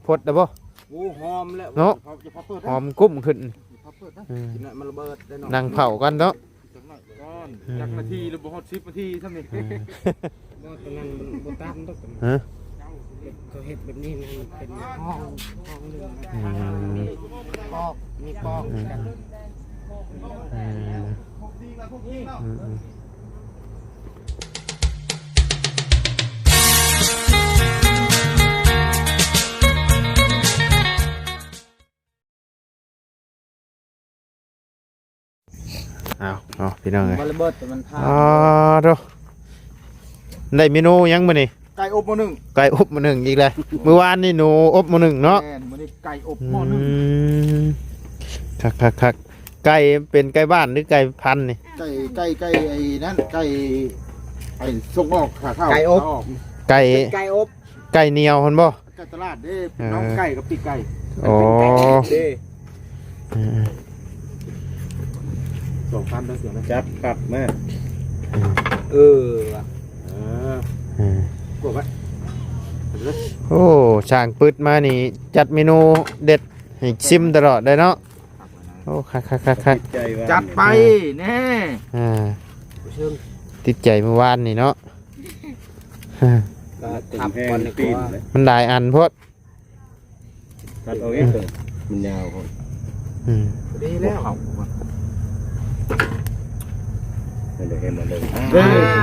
พดได้บ่โอ้หอมแล้วเนาะหอมกุ้มขึ้นมันระเบิดได้เนาะนั่งเผากันเนาะจักนาทีหรือบ่ฮอด10นาทีเท่านี้บ่ตอนนั้นมันบ่ตามดอกฮะเขาเฮ็ดแบบนี้นะเป็นห้องนึงมีปอกกันเอาพี่น้องเอ้ยมันระเบิดแต่มันพาโธ่ได้เมนูยังมื้อนี้ไก่อบมื้อนึงไก่อบมื้อนึงอีกแล้วมื้อวานนี่หนูอบมื้อนึงเนาะแม่นมื้อนี้ไก่อบมื้อนึงคักไก่เป็นไก่บ้านหรือไก่พันธุ์นี่ไก่ไอ้นั่นไก่ไอ้ส่งออกขาเข้าไก่อบไก่อบไก่เหนียวหั่นบ่ไก่ตลาดเด้น้องไก่กับปีกไก่อ๋อเด้2,000เสียนะจัดกลับแม่ว่ะกดไว้โอ้ช่างปึดมานี่จัดเมนูเด็ดให้ชิมตลอดได้เนาะโอ้คักจัดไปแน่ติดใจเมื่อวานนี่เนาะทำวันนี้มันได้อันพดตัดเอาเองมันยาวพอดีแล้ว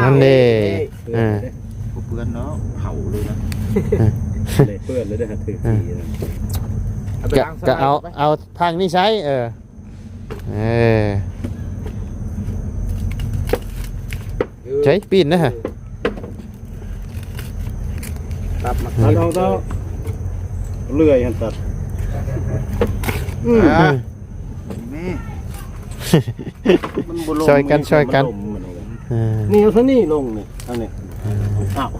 นั่นเด้เปื้อนเนาะเผาเลยนะเปื้อนเลยได้หัดถือทีก็เอาทางนี้ใช้ใช้ปีนนะฮะตัดมาเราต้องเลื่อยกันตัดช่วยกันนี่เอาท่านี่ลงนี่เอาเนี่ยอ้าว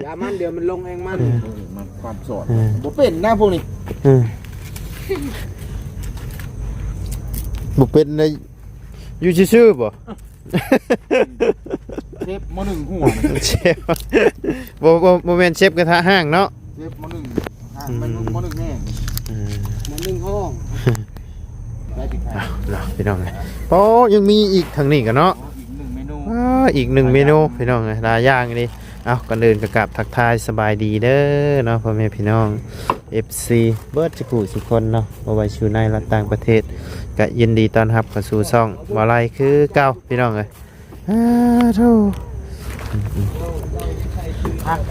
ยามันเดี๋ยวมันลงเองมันความสดบ่เป็นนะพวกนี้บุเป็นในยูชื่อบ่เชฟม.1หัวเชฟโมเมนต์เชฟกระทะห้างเนาะเชฟม.1มันม.1แห้งม.1ห้องพี่น้องเลยโอ้ยังมีอีกทางนี้กันเนาะอีกหนึ่งเมนูพี่น้องเลยหลายอย่างนี่เอาก่อนอื่นกราบทักทายสบายดีเด้อเนาะพ่อแม่พี่น้อง FC เบิร์ดจิกุสุคนเนาะเอาไว้ชูในและต่างประเทศก็ยินดีต้อนรับเข้าสู่ช่องบ่ไรคือเก่าพี่น้องเลยโธ่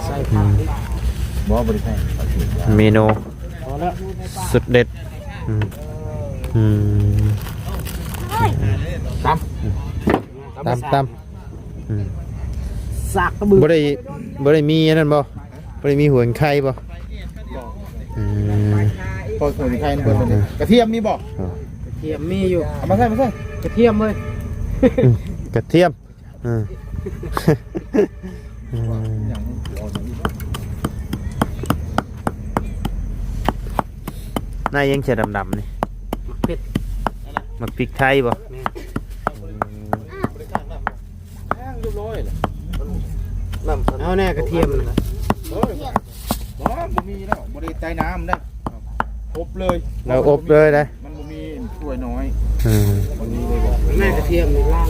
ใส่ผักบ่บริใส่เมนูสุดเด็ดตำสักกระบือบ่ได้มีนั่นบ่ได้มีหัวไข่บ่พอหัวไข่นี่เบิ่งเลยกระเทียมมีบ่กระเทียมมีอยู่เอามาใส่กระเทียมเลยกระเทียมนายยังเฉดำๆนี่มักพริกไทยบ่เอาแน่กระเทียมนะบ่มีแล้วบ่ได้ใต้น้ำได้อบเลยเราอบเลยได้มันบ่มีถ้วยน้อยวันนี้เลยบอกแม่กระเทียมนี่ล่าง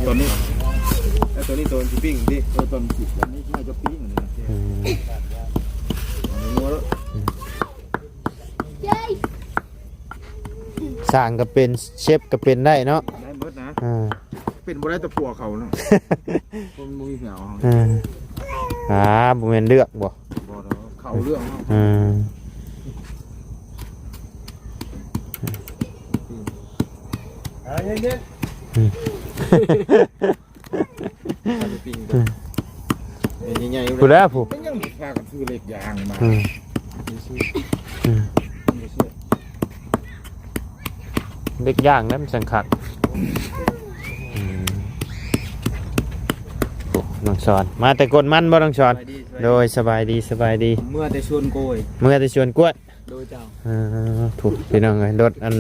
ตัวนี้แล้วตัวนี้ตัวที่ปิ้งดิตัวนี้อันนี้ไม่จะปิ้งนี่นัวแล้วสั่งก็เป็นเชฟก็เป็นได้เนาะได้หมดนะเป็นบ่ได้แต่ปัวเขาเนาะคนมือเหงาบ่แม่นเลือกบ่เขาเรื่องเย็นผู้แล้วผู้ยังพากันซื้อเหล็กยางมาเล็กย่างนั้นสังขัดน้องชอนมาแต่กดมันบ่น้องชอนโดยสบายดีเมื่อแต่ชวนโกยโดยเจ้าถูกพี่น้องเลยรถอัน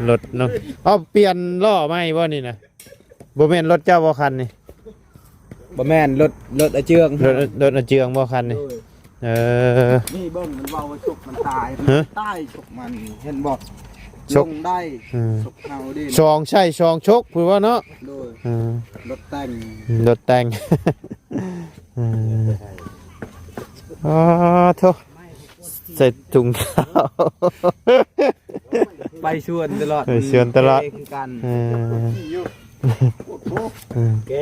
รถน้องเปลี่ยนล้อไหมบ่นี่นะบ่แม่นรถเจ้าบ่คันนี่ บ่แม่นรถอาเจือง รถเจืองบ่คันนี่เออ นี่เบิ่งมันเว้าว่าฉกมันตาย ฮะ ใต้ฉกมันเห็นบ่ ฉ ล ก งได้ อืม ฉกเฮาดิ ซองใช่ซองชกพูดว่าเนาะ โดย อืม รถแต่ง รถแต่งอืมอ๋อโทษใส่ถุงเท้า ไปชวนตลอด ไปชวนตลอด เคือกัน เอออืม แก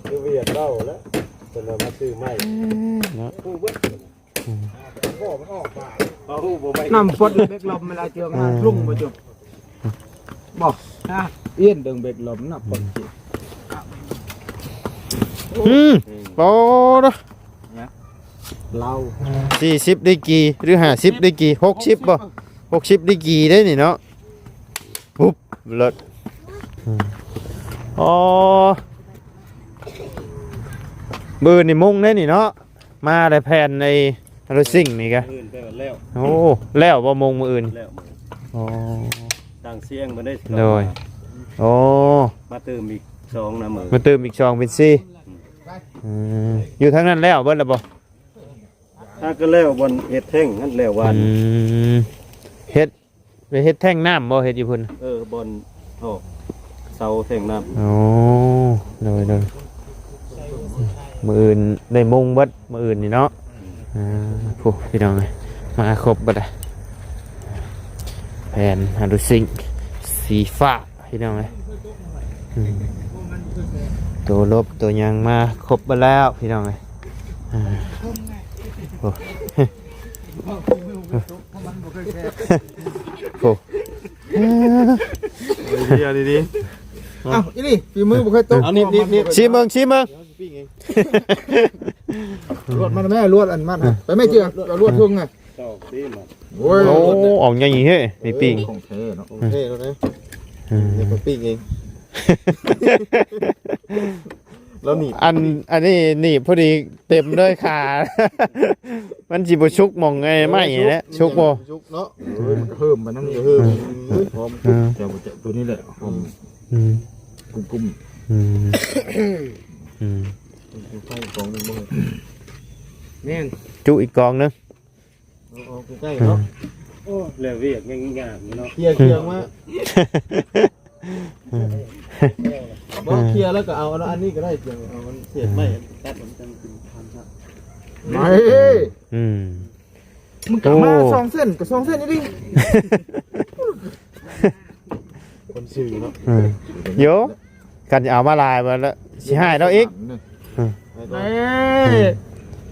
คือเวียดเล่าแล้วจนเรามาซื้อไม้ เนาะ ผู้เบิ้ลพ่อมันออกมาเอาผู้บ่ไป น้ำฟดเบกลมเวลาเจืองมาลุ่งบ่จุบอกนะเอี้ยนดึงเบกลมน่ะปนสิ โอ้เนาะ เรา 40ดีกรีหรือ50ดีกรี60บ่60ดีกรีได้นี่เนาะปุ๊บเลิศอ๋อมือนี่มุ่งได้นี่เนาะมาได้แผ่นในรถซิ่งนี่กะ อื่นไปหมดแล้ว โอ้แล้วบ่มงมืออื่น แล้ว อ๋อ ต่างเสียงมาได้ โดยโอ้ มาเติมอีก2นะมือ มาเติมอีก2เป็น4อยู่ทางนั้นแล้วเบิดแล้วบ่ ถ้าก็แล้วบนเฮ็ดแท่งนั่นแล้ววัน เฮ็ดไปเฮ็ดแท่งน้ำบ่เฮ็ดอยู่พุ่น บนออกเสาแท่งน้ำ โอ้โดยมืออื่นได้มุงเบิดมืออื่นนี่เนาะโหพี่น้องเอ้ยมาครบเบิดอ่ะแผ่นฮันดูซิงสีฟ้าพี่น้องเอ้ยตัวลบตัวยังมาครบเบิดแล้วพี่น้องเอ้ยโอ้โห เดี๋ยวดี เอ้าอีนี่ฝีมือบ่เคยตก เอานี่ ชี้เมืองรวดมันแม่รวดอันมันไปไม่เจือเรารวดทุ่งไง ตอกดีมา โอ้ย โอ้ออกอย่างนี้เฮ้ยนี่ปิ้ง ของแท้เนาะ เท่แล้วนะเดี๋ยวปิ้งเองแล้วหนี อันนี้นี่พอดีเต็มด้วยขา มันจิบชุกมองไงไม่แล้วชุกบ่ ชุกเนาะ มันเพิ่มมันนั่นนี่ เพิ่มหอม แต่ว่าจะตัวนี้แหละหอม กุ้ม ไฟกองนึงบ่ แม่น จุอีกกองนึง เอาใกล้ๆเนาะโอ้แล้วเวียกงามๆเนาะ เคลียร์มาบ่เคลียร์แล้วก็เอาอันนี้ก็ได้เจียงเอามัน เสียดไม้ตัดมันจังเป็นพันครับ ไม่ มึงกลับมา2 เส้นกับ2 เส้นนี่ดิ คนซื้อเนาะ โยกันจะเอามาลายมาแล้วสิหายแล้วอีก นี่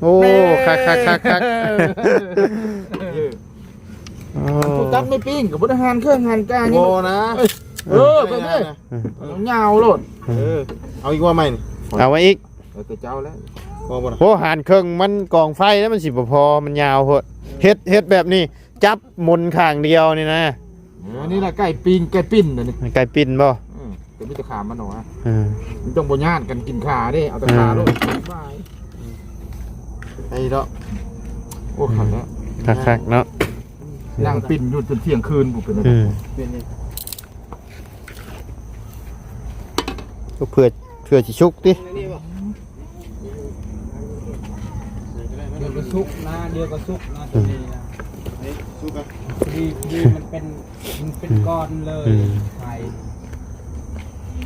โอ้คักกูตัดไม่ปิ้งกับบ่ได้หานเครื่องหานกานี่ โบนะ ไปเด้ยาวโลด เอาอีกว่าใหม่นี่ เอาไว้อีก แต่เจ้าแล้ว พอบ่ล่ะ โอ้หานเครื่องมันกองไฟแล้วมันสิบ่พอมันยาวโพดเฮ็ดแบบนี้จับหมุนข้างเดียวนี่นะ อันนี้ล่ะไก่ปิ้งไก่ปิ้นน่ะนี่ ไก่ปิ้นบ่ แต่มีแต่ขามันหนอมันต้องบ่ญาติกันกินขาเด้เอาแต่ขาโลดบาย ไอ้เนาะ โอ้ขันแล้ว คักๆเนาะ นั่งปิ้นอยู่จนเที่ยงคืนบุเป็นอะไร เป็นนี่ ก็เพื่อสิชุกติ เดี๋ยวก็ซุกนะเดี๋ยวก็ซุกนะตัวนี้นะ สู้กัน ดีมันเป็นก้อนเลยไข่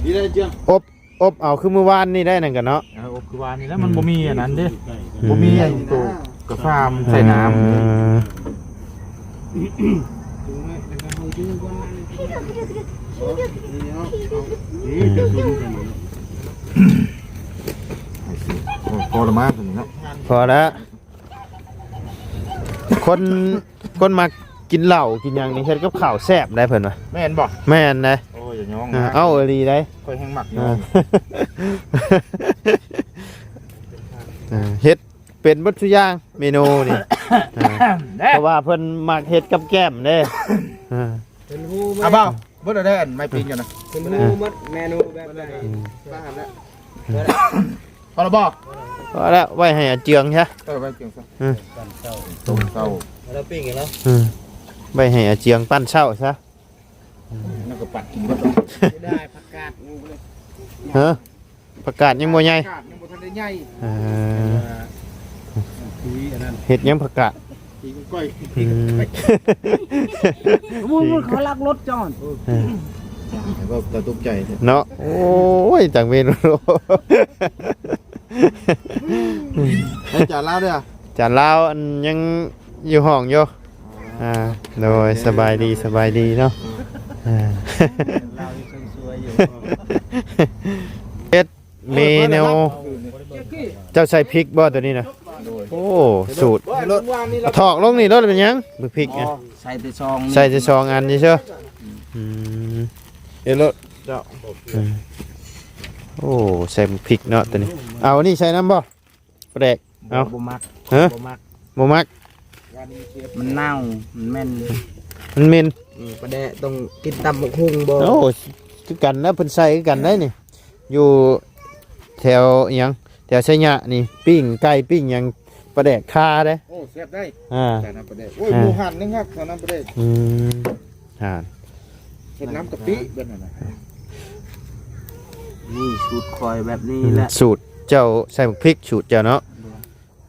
ดีได้เจียง อบเอาคือเมื่อวานนี่ได้นั่นกันเนาะ อบคือวานนี้แล้วมันบ่มีอันนั้นเด้บ่มีไอ้ตัวกระฟามใส่น้ำ พอละมาถึงแล้ว พอแล้วคนมากินเหล้ากินหยังนี่เฮ็ดกับข้าวแซ่บได้เพิ่นว่า แม่นบ่ แม่นนะ โอ้ยอย่าย้อง เอาอีหลีได้ ค่อยแห้งหมัก เฮ็ดเป็นวัตถุย่างเมนูนี่เพราะว่าเพิ่นมักเฮ็ดกับแก้มเด้ เอาเปล่าบ่ได้อันไม่ปิ้งกันนะ เมนูมัดเมนูแบบไหนบ้านแล้ว พอละบ่ พอแล้วไว้ให้อาเจืองใช่ ไว้เกี่ยงซะต้มเต้า เราปิ้งกันแล้ว ไว้ให้อาเจืองปั้นเช้าซะ นั่นก็ปัดกินก็ ได้ผักกาดงูเลย ฮะประกาศยังบ่ใหญ่ ผักกาดยังบ่ทันได้ใหญ่ คุยอันนั้น เฮ็ดยังประกาศ ตีก้อย อืม มึงเขาลักรถจอน ก็กระตุกใจ เนาะโอ้ยจังเมนู ให้จ่าเล่าด้วยอ่ะ จานลาวอันยังอยู่ห้องอยู่โดยสบายดีเนาะเราสวยๆอยู่ เฮ็ดเมนูเจ้าใส่พริกบ่ตัวนี้นะโอ้สูตร รถวานนี่เรา ถอกลงนี่รถเป็นหยังมือพริกไง ใส่แต่ซอง ใส่จะ2อันนี่เชื่อเอรถเจ้าโอ้ใส่พริกเนาะตัวนี้เอานี่ใส่น้ำบ่แปลกเอา บ่มัก ฮะ บ่มัก บ่มัก มันเน่ามันแม่น มันเหม็น ประเดะต้องกินตำบักหุ่งบ่ โอ้คือกันนะเพิ่นใส่คือกันได้นี่อยู่แถวอิหยังแถวไชยะนี่ปิ้งไก่ปิ้งหยังปลาแดกคาเด้ โอ้เสียบได้ ใส่ น้ำประเดี๋ยวโอ้ยหมูหันนึงครับใส่น้ำประเดี๋ยว ห่าน เห็ดน้ำกะปิเป็นอะไร นี่สูตรคอยแบบนี้แหละ สูตรเจ้าใส่หมกพริกสูตรเจ้าเนาะ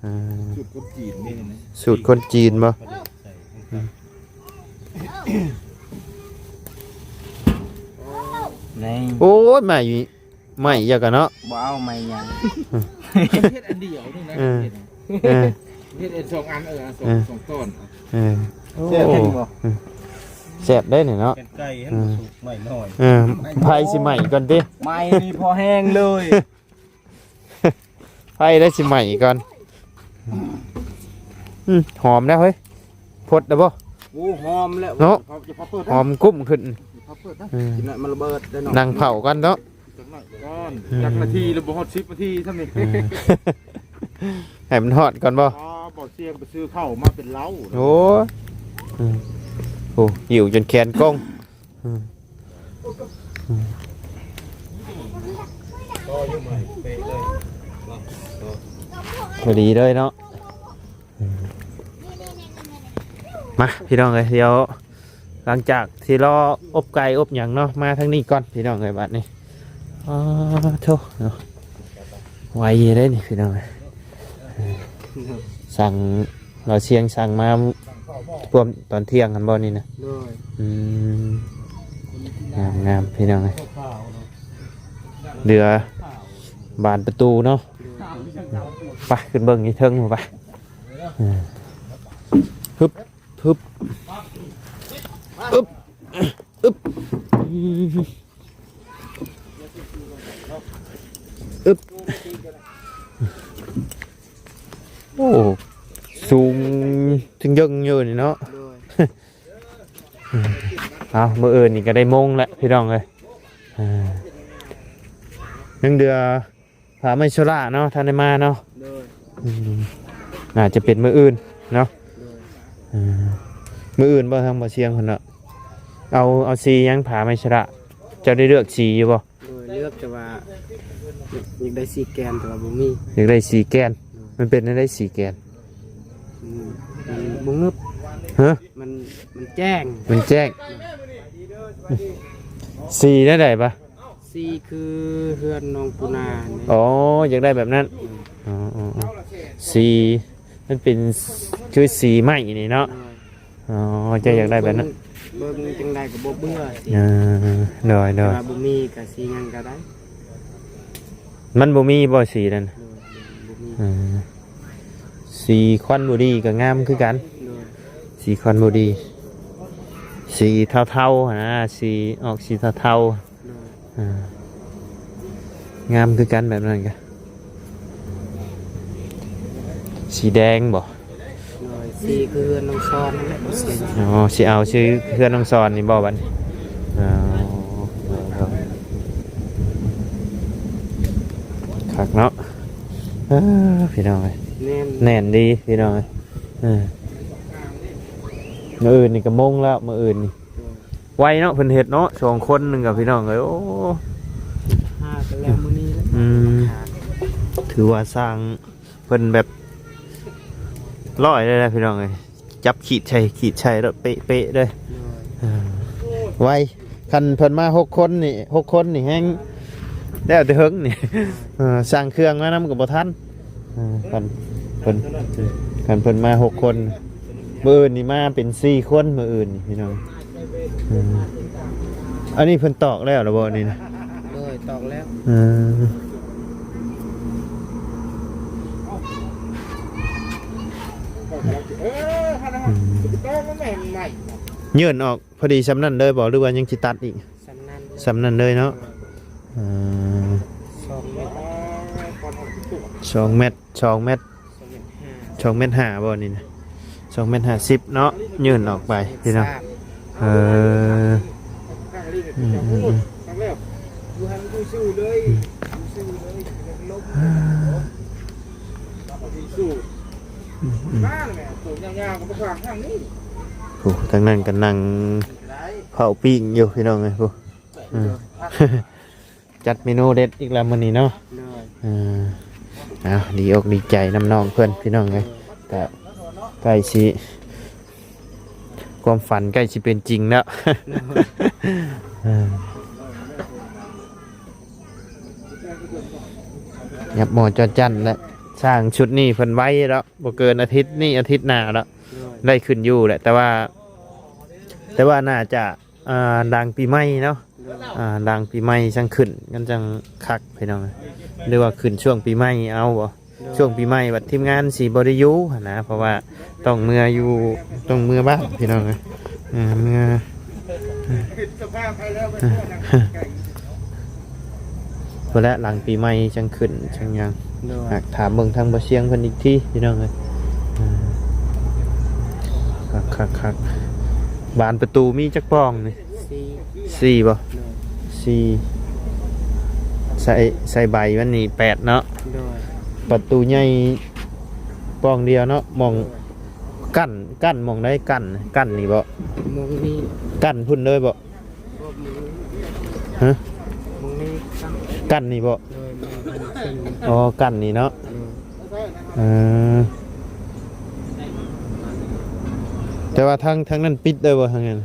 อ่า จุดคนจีนนี่นะ สูตรคนจีนบ่ นี่ โอ้ยใหม่ใหม่อยากกันเนาะ บ่เอาไม่ยัง เห็ดอันเดียวนี่นะ เออ เห็ดสองอันสองต้น เออโอ้แซ่บได้นี่เนาะ เป็นไก่ให้สุกใหม่หน่อย ไผ่สิใหม่ก่อนติ ไม่นี่พอแห้งเลย ไผ่ได้สิใหม่ก่อนหอมแล้วเฮ้ยพดแล้วบ่ โอ้หอมแล้ว เนาะ จะพับเปิด หอมกุ้มขึ้น พับเปิดนะ กินแล้วมันระเบิดได้เนาะ นั่งเผากันเนาะ จังหน่อยก้อนจากนาทีหรือบ่ฮอด10นาทีเท่านี้ ให้มันฮอดก่อนบ่ อ๋อบ่เสียงไปซื้อข้าวมาเป็นเล้า โอ้โอ้หิวจนแขนก้งพอดีเลยเนาะมาพี่น้องเลยเดี๋ยวหลังจากที่รออบไก่อบหยังเนาะมาทางนี้ก่อนพี่น้องเลยบัดนี้อ๋อโธ่เนาะไวเลยนี่พี่น้องเลยสั่งเราเชียงสั่งมาพวมตอนเที่ยงกันบ่นี่นะ เลย งามพี่น้องเลยเรือบานประตูเนาะไปขึ้นเบิ้งนี่เทิงมาไปฮึบฮึบอึบอึบอึบโอ้สูงถึงยังอยู่นี่เนาะ เอาเมื่ออื่นนี่ก็ได้มงแล้วพี่น้องเลยนึ่งเดือผาไม่ชราเนาะท่านได้มาเนาะ เลย น่าจะเป็นมืออื่นเนาะมืออื่นบ่ทางบ่เชียงคนเนาะเอาสียังผาไม่ชราเจ้าได้เลือกสีอยู่บ่ เลยเลือกแต่ว่าอยากได้สีแกนแต่ว่าบ่มี อยากได้สีแกนมันเป็นได้สีแกน มันบ่งึบ ฮะ มันแจ้ง มันแจ้งสีได้ไหนปะ สีคือเฮือนน้องปูนาเนี่ย อ๋ออยากได้แบบนั้นอ๋อสีมันเป็นคือสีไหมนี่เนาะอ๋อจะอยากได้แบบนั้น เบิ่งจังไดก็บ่เบื่อสิ หน่อย แต่ว่าบ่มีก็สีหยังก็ได้ มันบ่มีบ่สีนั่น บ่มี สีควันบุรีก็งามคือกัน เลย สีควันบุรีสีเทาๆนะสีออกสีเทา เลย งามคือกันแบบนั้นกันสีแดงบ่ เลยสีคือเฮือนน้องซ้อนนั่นแหละบ่เสีย อ๋อสิเอาชื่อเพื่อนน้องซอนนี่บ่บัดนี้อ๋อคักเนาะพี่น้องเอ้ย แน่น แน่นดีพี่น้องเอ้ยมื้ออื่นนี่ก็มงแล้วมื้ออื่นนี่ไวเนาะเพิ่นเฮ็ดเนาะ2คนนึงกับพี่น้องเอ้ยโอ้ หากันแล้วมื้อนี้แหละ ถือว่าสร้างเพิ่นแบบร้อยเลยนะพี่น้องเอ้ยจับขีดชัยแล้วเป๊ะๆเลยไว คันเพิ่นมา6คนนี่6คนนี่แฮงแล้วแต่เฮิงนี่ สร้างเครื่องมานำก็บ่ทันคันเพิ่นมา6คนมื้ออื่นนี่มาเป็น4คนมื้ออื่นนี่พี่น้องอันนี้เพิ่นตอกแล้วเหรอบ่นี่นะ เลยตอกแล้ว ฮะนะต้องมันไม่ใหม่ ยื่นออกพอดีสำนั้นเลยบ่หรือว่ายังสิตัดอีก สำนัน สำนั้นเลยเนาะ2 เมตร 2 เมตร2 เมตร5บ่นี่นะ2 เมตร50เนาะยื่นออกไปพี่น้องข้างแล้วดูหันดูสู้เลยสู้เลยล้มสู้มาแม่ตัวยาวๆก็ข้างข้างนี้ โอ้ทางนั้นก็นั่งเผาปิ้งอยู่พี่น้องเอ้ยผู้จัดเมนูเด็ดอีกแล้วมื้อนี้เนาะ เลย ดีอกดีใจน้ำน้องเพื่อนพี่น้องเลยแต่ใกล้สิความฝันใกล้สิเป็นจริงแล้ว ยับหมอจอจันแล้วสร้างชุดนี้เพิ่นไว้แล้วบ่เกินอาทิตย์นี้อาทิตย์หน้าแล้วได้ขึ้นอยู่แหละแต่ว่าน่าจะดังปีใหม่เนาะดังปีใหม่จังขึ้นกันจังคักพี่น้องหรือว่าขึ้นช่วงปีใหม่เอาบ่ช่วงปีใหม่บัดทีมงานสีบริยุนะเพราะว่าต้องเมื่ออยู่ต้องเมื่อบ้านพี่น้องเมื่อพอแล้วหลังปีใหม่จังขึ้นจังยังหากถามเบิ่งทางบ่เชียงเพิ่นอีกทีพี่น้องเลยคักบานประตูมีจักป้องนี่4บ่4ใส่ใบมันนี่8เนาะประตูใหญ่ป้องเดียวเนาะมองกั้นมองได้กั้นนี่บ่ มงนี้ กั้นพุ่นเลยบ่ฮะ มงนี้ กั้นนี่บ่ เลยมัน อ๋อกั้นนี่เนาะแต่ว่าทางนั้นปิดได้บ่ทางนั้น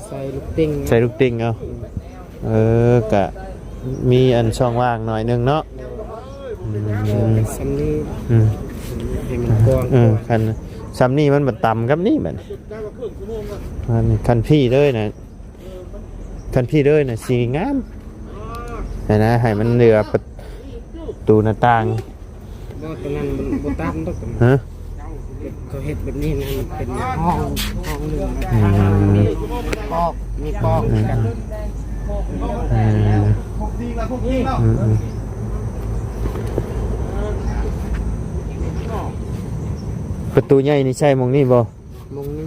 ใส่ลูกติ้ง ใส่ลูกติ่งเอากะมีอันช่องว่างหน่อยนึงเนาะสำนี้ อืม ให้มันกว้าง คันซ้ำนี่มันบ่ต่ำกับนี่บัดคันพี่เลยนะสีงามนะให้มันเหลือประตูหน้าต่าง บ่ตรงนั้นมันบ่ตามต้อง ฮะ เขาเฮ็ดแบบนี้นะมันเป็นห้องหนึงมีปอกกัน ประตูใหญ่นี่ใช่มองนี่บ่ มงนี้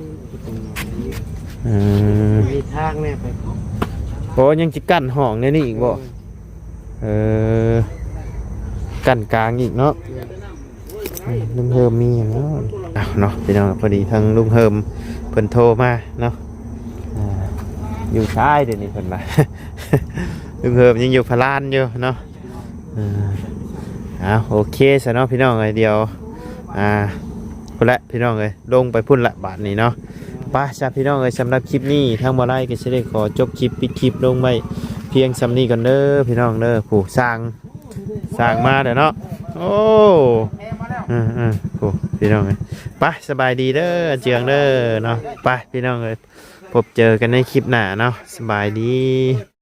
มีทางเนี่ยไป โอ้ยังจิกั้นห้องในนี่อีกบ่กั้นกลางอีกเนาะลุงเฮิมมีอย่างเนาะเนาะพี่น้องพอดีทางลุงเฮิมเพิ่นโทรมาเนาะอยู่ชายเดี๋ยวนี้เพิ่นมา ลุงเฮิมยังอยู่พลานอยู่เนาะโอเคซะเนาะพี่น้องเอ้ยเดียวพุ่นละพี่น้องเอ้ยลงไปพุ่นละบาทนี้เนาะป้าจ้าพี่น้องเอ้ยสำหรับคลิปนี้ทางบ่ไล่ก็สิได้ขอจบคลิปปิดคลิปลงไปเพียงสำนี้ก่อนเด้อพี่น้องเด้อผู้สร้างมาเด้อเนาะโอ้ผู้พี่น้องเอ้ยไปสบายดีเด้อเจียงเด้อเนาะไปพี่น้องเอ้ยพบเจอกันในคลิปหน้าเนาะสบายดี